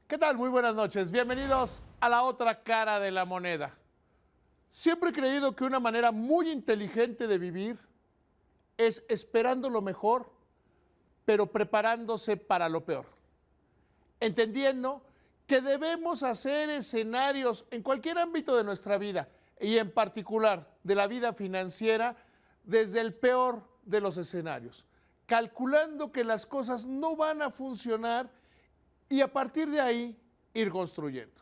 ¿Qué tal? Muy buenas noches. Bienvenidos a la otra cara de la moneda. Siempre he creído que una manera muy inteligente de vivir es esperando lo mejor, pero preparándose para lo peor. Entendiendo que debemos hacer escenarios en cualquier ámbito de nuestra vida y en particular de la vida financiera desde el peor de los escenarios, calculando que las cosas no van a funcionar y a partir de ahí ir construyendo.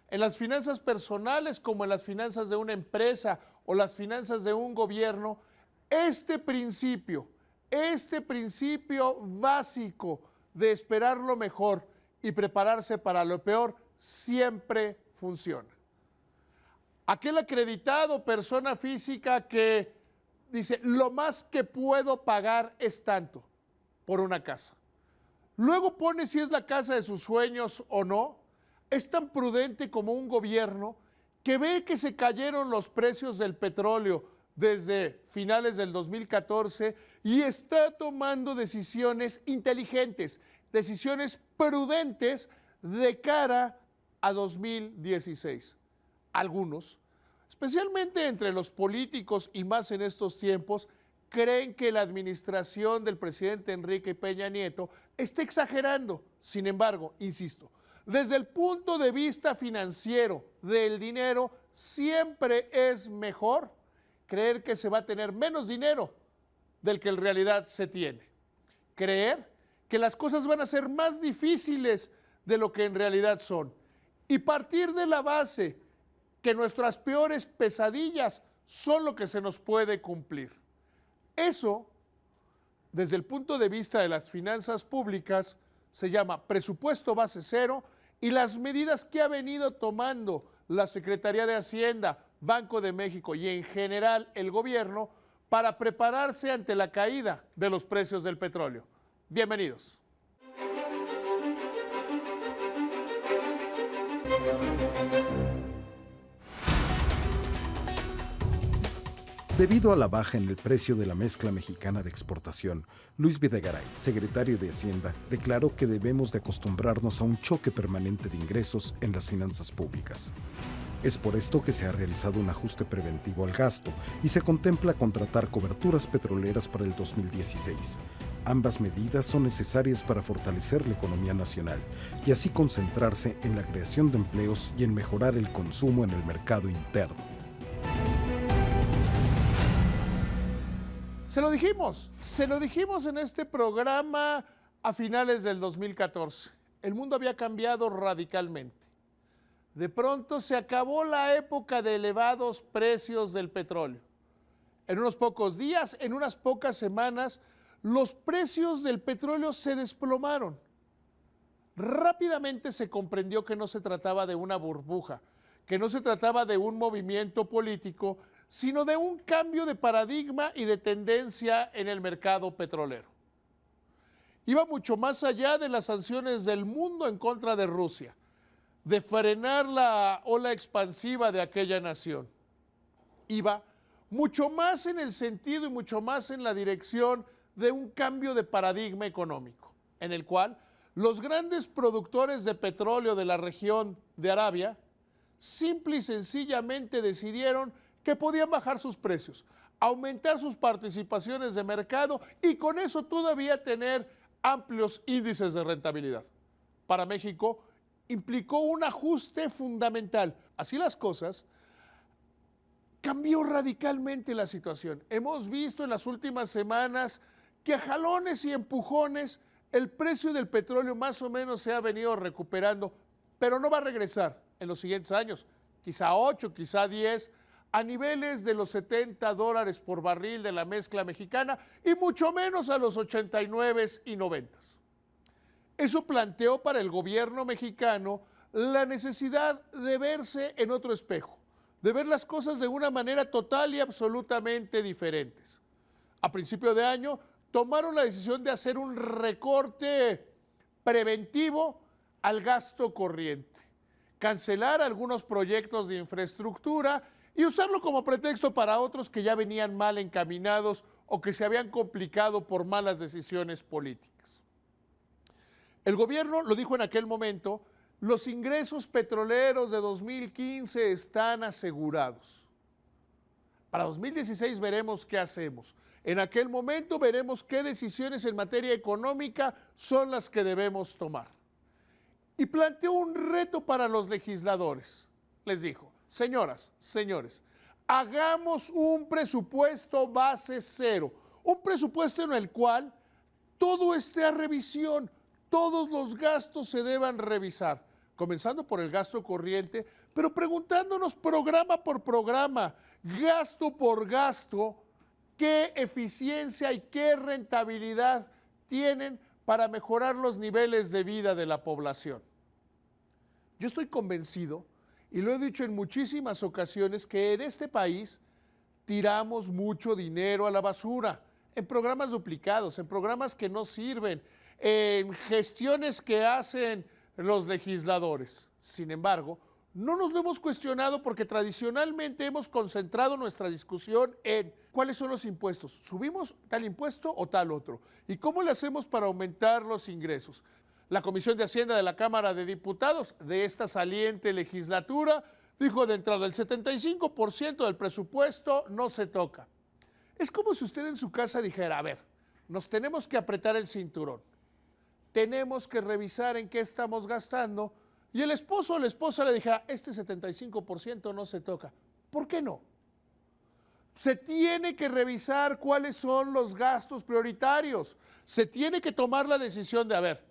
En las finanzas personales como en las finanzas de una empresa o las finanzas de un gobierno, este principio básico de esperar lo mejor y prepararse para lo peor siempre funciona. Aquel acreditado, persona física que dice, lo más que puedo pagar es tanto por una casa. Luego pone si es la casa de sus sueños o no. Es tan prudente como un gobierno que ve que se cayeron los precios del petróleo desde finales del 2014 y está tomando decisiones inteligentes, decisiones prudentes de cara a 2016. Algunos, especialmente entre los políticos y más en estos tiempos, creen que la administración del presidente Enrique Peña Nieto está exagerando. Sin embargo, insisto, desde el punto de vista financiero del dinero, siempre es mejor creer que se va a tener menos dinero del que en realidad se tiene. Creer que las cosas van a ser más difíciles de lo que en realidad son. Y partir de la base que nuestras peores pesadillas son lo que se nos puede cumplir. Eso, desde el punto de vista de las finanzas públicas, se llama presupuesto base cero y las medidas que ha venido tomando la Secretaría de Hacienda, Banco de México y en general el gobierno para prepararse ante la caída de los precios del petróleo. Bienvenidos. Debido a la baja en el precio de la mezcla mexicana de exportación, Luis Videgaray, secretario de Hacienda, declaró que debemos de acostumbrarnos a un choque permanente de ingresos en las finanzas públicas. Es por esto que se ha realizado un ajuste preventivo al gasto y se contempla contratar coberturas petroleras para el 2016. Ambas medidas son necesarias para fortalecer la economía nacional y así concentrarse en la creación de empleos y en mejorar el consumo en el mercado interno. Se lo dijimos en este programa a finales del 2014. El mundo había cambiado radicalmente. De pronto se acabó la época de elevados precios del petróleo. En unos pocos días, en unas pocas semanas, los precios del petróleo se desplomaron. Rápidamente se comprendió que no se trataba de una burbuja, que no se trataba de un movimiento político, sino de un cambio de paradigma y de tendencia en el mercado petrolero. Iba mucho más allá de las sanciones del mundo en contra de Rusia, de frenar la ola expansiva de aquella nación. Iba mucho más en el sentido y mucho más en la dirección de un cambio de paradigma económico, en el cual los grandes productores de petróleo de la región de Arabia simple y sencillamente decidieron que podían bajar sus precios, aumentar sus participaciones de mercado y con eso todavía tener amplios índices de rentabilidad. Para México implicó un ajuste fundamental. Así las cosas, cambió radicalmente la situación. Hemos visto en las últimas semanas que a jalones y empujones el precio del petróleo más o menos se ha venido recuperando, pero no va a regresar en los siguientes años, quizá 8, quizá 10, a niveles de los $70 por barril de la mezcla mexicana y mucho menos a los 89 y 90. Eso planteó para el gobierno mexicano la necesidad de verse en otro espejo, de ver las cosas de una manera total y absolutamente diferentes. A principio de año tomaron la decisión de hacer un recorte preventivo al gasto corriente, cancelar algunos proyectos de infraestructura y usarlo como pretexto para otros que ya venían mal encaminados o que se habían complicado por malas decisiones políticas. El gobierno lo dijo en aquel momento, los ingresos petroleros de 2015 están asegurados. Para 2016 veremos qué hacemos. En aquel momento veremos qué decisiones en materia económica son las que debemos tomar. Y planteó un reto para los legisladores. Les dijo, señoras, señores, hagamos un presupuesto base cero, un presupuesto en el cual todo esté a revisión, todos los gastos se deban revisar, comenzando por el gasto corriente, pero preguntándonos programa por programa, gasto por gasto, qué eficiencia y qué rentabilidad tienen para mejorar los niveles de vida de la población. Yo estoy convencido, y lo he dicho en muchísimas ocasiones, que en este país tiramos mucho dinero a la basura, en programas duplicados, en programas que no sirven, en gestiones que hacen los legisladores. Sin embargo, no nos lo hemos cuestionado porque tradicionalmente hemos concentrado nuestra discusión en cuáles son los impuestos. ¿Subimos tal impuesto o tal otro? ¿Y cómo le hacemos para aumentar los ingresos? La Comisión de Hacienda de la Cámara de Diputados de esta saliente legislatura dijo de entrada el 75% del presupuesto no se toca. Es como si usted en su casa dijera, a ver, nos tenemos que apretar el cinturón, tenemos que revisar en qué estamos gastando, y el esposo o la esposa le dijera, este 75% no se toca. ¿Por qué no? Se tiene que revisar cuáles son los gastos prioritarios, se tiene que tomar la decisión de, a ver,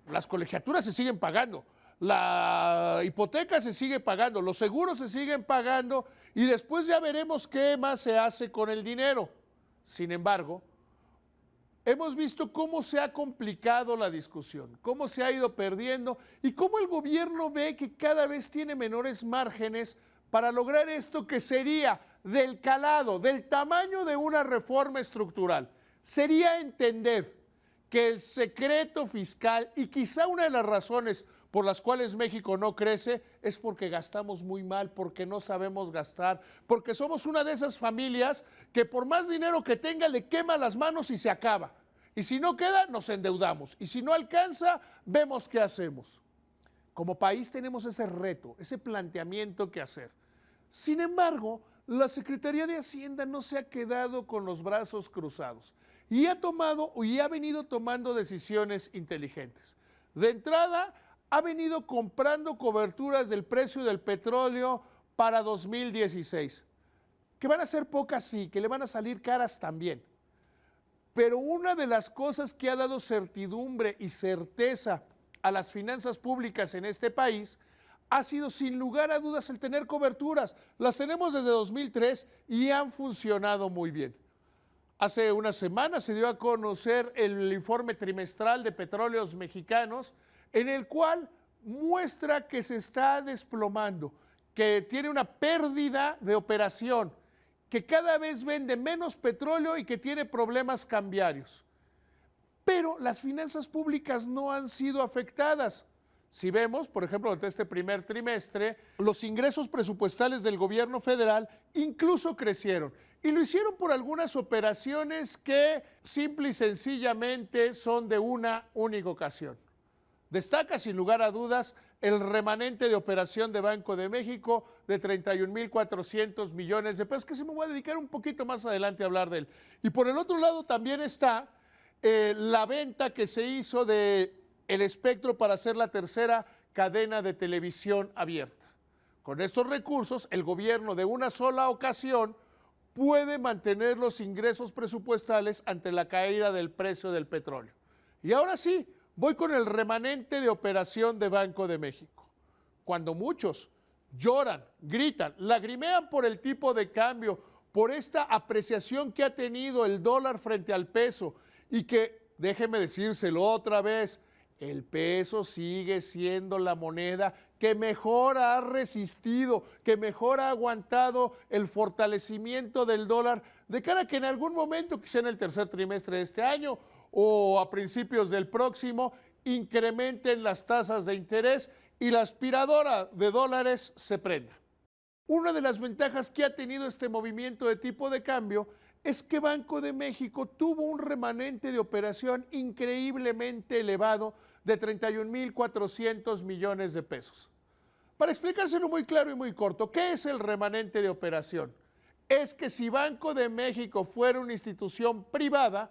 las colegiaturas se siguen pagando, la hipoteca se sigue pagando, los seguros se siguen pagando y después ya veremos qué más se hace con el dinero. Sin embargo, hemos visto cómo se ha complicado la discusión, cómo se ha ido perdiendo y cómo el gobierno ve que cada vez tiene menores márgenes para lograr esto que sería del calado, del tamaño de una reforma estructural. Sería entender que el secreto fiscal, y quizá una de las razones por las cuales México no crece, es porque gastamos muy mal, porque no sabemos gastar, porque somos una de esas familias que por más dinero que tenga le quema las manos y se acaba. Y si no queda, nos endeudamos. Y si no alcanza, vemos qué hacemos. Como país tenemos ese reto, ese planteamiento que hacer. Sin embargo, la Secretaría de Hacienda no se ha quedado con los brazos cruzados y ha venido tomando decisiones inteligentes. De entrada, ha venido comprando coberturas del precio del petróleo para 2016, que van a ser pocas, sí, que le van a salir caras también. Pero una de las cosas que ha dado certidumbre y certeza a las finanzas públicas en este país ha sido sin lugar a dudas el tener coberturas. Las tenemos desde 2003 y han funcionado muy bien. Hace unas semanas se dio a conocer el informe trimestral de Petróleos Mexicanos, en el cual muestra que se está desplomando, que tiene una pérdida de operación, que cada vez vende menos petróleo y que tiene problemas cambiarios. Pero las finanzas públicas no han sido afectadas. Si vemos, por ejemplo, durante este primer trimestre, los ingresos presupuestales del gobierno federal incluso crecieron. Y lo hicieron por algunas operaciones que simple y sencillamente son de una única ocasión. Destaca sin lugar a dudas el remanente de operación de Banco de México de 31,400 millones de pesos, que se me voy a dedicar un poquito más adelante a hablar de él. Y por el otro lado también está la venta que se hizo de el espectro para hacer la tercera cadena de televisión abierta. Con estos recursos, el gobierno de una sola ocasión puede mantener los ingresos presupuestales ante la caída del precio del petróleo. Y ahora sí, voy con el remanente de operación de Banco de México. Cuando muchos lloran, gritan, lagrimean por el tipo de cambio, por esta apreciación que ha tenido el dólar frente al peso y que, déjeme decírselo otra vez, el peso sigue siendo la moneda que mejor ha resistido, que mejor ha aguantado el fortalecimiento del dólar de cara a que en algún momento, quizá en el tercer trimestre de este año o a principios del próximo, incrementen las tasas de interés y la aspiradora de dólares se prenda. Una de las ventajas que ha tenido este movimiento de tipo de cambio es que Banco de México tuvo un remanente de operación increíblemente elevado de 31,400 millones de pesos. Para explicárselo muy claro y muy corto, ¿qué es el remanente de operación? Es que si Banco de México fuera una institución privada,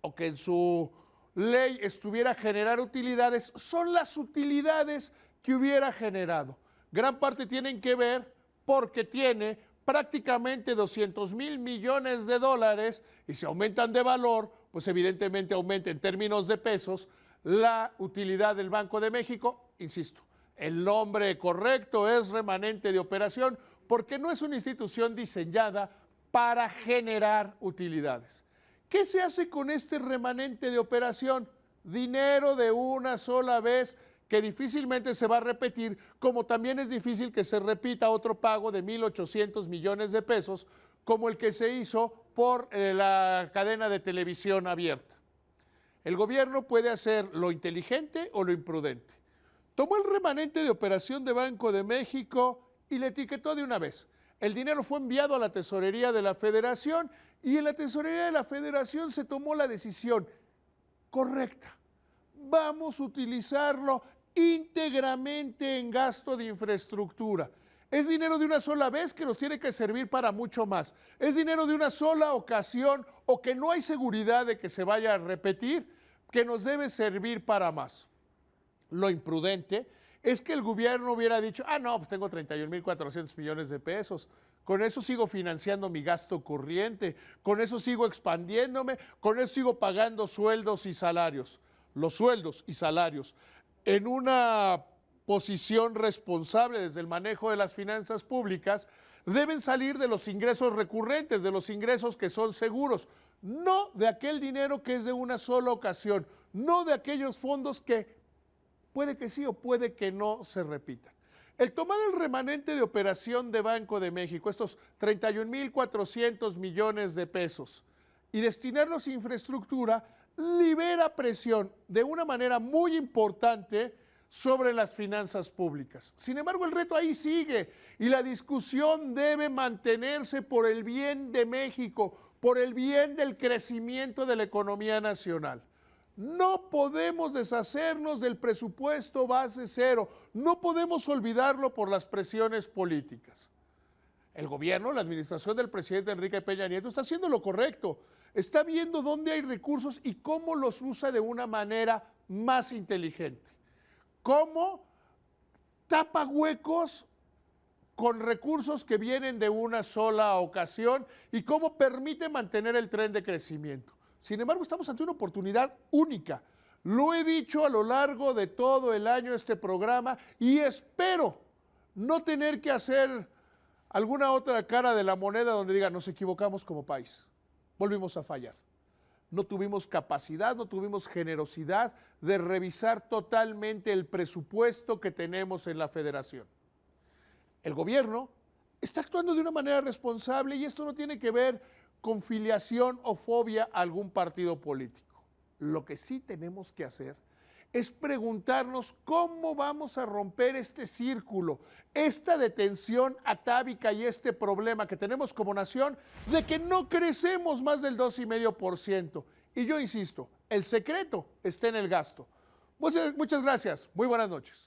o que en su ley estuviera a generar utilidades, son las utilidades que hubiera generado. Gran parte tienen que ver porque tiene prácticamente 200,000 millones de dólares y si aumentan de valor, pues evidentemente aumenta en términos de pesos la utilidad del Banco de México. Insisto, el nombre correcto es remanente de operación porque no es una institución diseñada para generar utilidades. ¿Qué se hace con este remanente de operación? Dinero de una sola vez que difícilmente se va a repetir, como también es difícil que se repita otro pago de 1,800 millones de pesos, como el que se hizo por la cadena de televisión abierta. El gobierno puede hacer lo inteligente o lo imprudente. Tomó el remanente de operación de Banco de México y le etiquetó de una vez. El dinero fue enviado a la tesorería de la Federación y en la tesorería de la Federación se tomó la decisión correcta. Vamos a utilizarlo íntegramente en gasto de infraestructura. Es dinero de una sola vez que nos tiene que servir para mucho más. Es dinero de una sola ocasión o que no hay seguridad de que se vaya a repetir, que nos debe servir para más. Lo imprudente es que el gobierno hubiera dicho, no, pues tengo 31,400 millones de pesos, con eso sigo financiando mi gasto corriente, con eso sigo expandiéndome, con eso sigo pagando sueldos y salarios. Los sueldos y salarios en una posición responsable desde el manejo de las finanzas públicas deben salir de los ingresos recurrentes, de los ingresos que son seguros, no de aquel dinero que es de una sola ocasión, no de aquellos fondos que puede que sí o puede que no se repitan. El tomar el remanente de operación de Banco de México, estos 31,400 millones de pesos, y destinarlos a infraestructura, libera presión de una manera muy importante sobre las finanzas públicas. Sin embargo, el reto ahí sigue y la discusión debe mantenerse por el bien de México, por el bien del crecimiento de la economía nacional. No podemos deshacernos del presupuesto base cero, no podemos olvidarlo por las presiones políticas. El gobierno, la administración del presidente Enrique Peña Nieto está haciendo lo correcto, está viendo dónde hay recursos y cómo los usa de una manera más inteligente. Cómo tapa huecos con recursos que vienen de una sola ocasión y cómo permite mantener el tren de crecimiento. Sin embargo, estamos ante una oportunidad única. Lo he dicho a lo largo de todo el año este programa y espero no tener que hacer alguna otra cara de la moneda donde diga nos equivocamos como país, volvimos a fallar. No tuvimos capacidad, no tuvimos generosidad de revisar totalmente el presupuesto que tenemos en la Federación. El gobierno está actuando de una manera responsable y esto no tiene que ver con filiación o fobia a algún partido político. Lo que sí tenemos que hacer es preguntarnos cómo vamos a romper este círculo, esta detención atávica y este problema que tenemos como nación de que no crecemos más del 2,5%. Y yo insisto, el secreto está en el gasto. Muchas gracias, muy buenas noches.